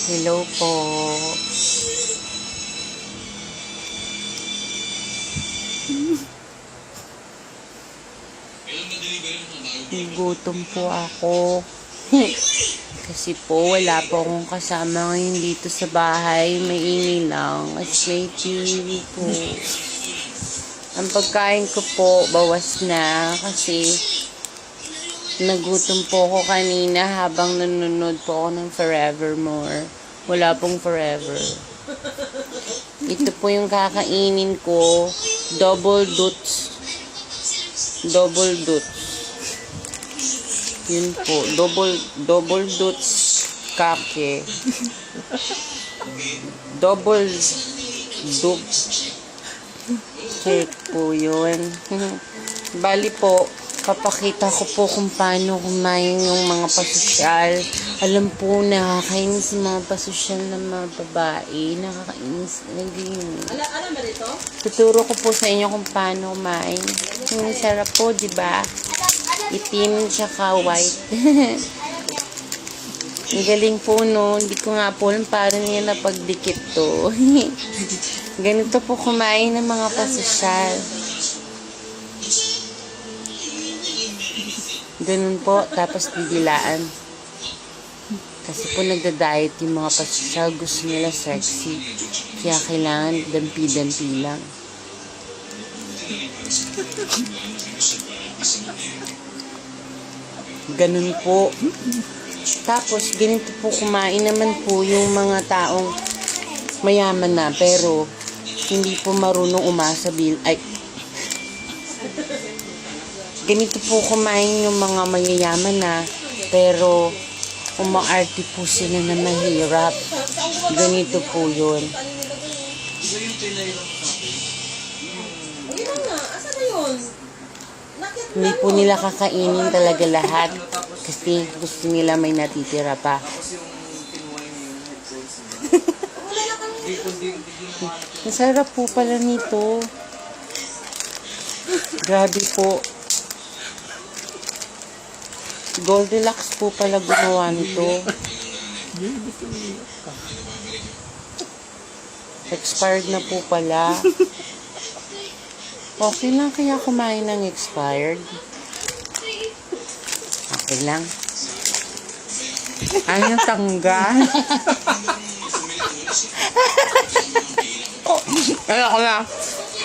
Hello po. Gutom po ako. Kasi po wala po akong kasama ngayon dito sa bahay. Maingay lang. As may TV po. Ang pagkain ko po bawas na kasi nagutom po ako kanina habang nanonood po ako ng Forevermore. Wala pong forever. Ito po yung kakainin ko. Double Dutz. Double Dutz. Yun po. Double Dutz kake. Double Dutz cake po yun. Bali po, papakita ko po kung paano kumain yung mga pasosyal. Alam po, nakakainis yung mga pasosyal ng mga babae. Nakakainis. Alam ba dito? Tuturo ko po sa inyo kung paano kumain. Yung sarap po, di ba? Itim tsaka white. Ang galing po, no? Hindi ko nga po alam paano niya napagdikit to. Ganito po kumain ng mga pasosyal. Ganun po, tapos didilaan. Kasi po nagda-diet yung mga pasosyal, gusto nila sexy. Kaya kailangan dampi-dampi lang. Ganun po. Tapos, ganito po kumain naman po yung mga taong mayaman na, pero hindi po marunong umasa ganito po kumain yung mga mayayaman na, pero umaarte po sila na mahirap. Ganito po yun. Hindi po nila kakainin talaga lahat kasi gusto nila may natitira pa. Masarap po pala nito. Grabe po. Goldilocks po pala gumawa nito. Expired na po pala. Okay lang kaya kumain ng expired? Okay lang. Ano tanggal? Ayoko na.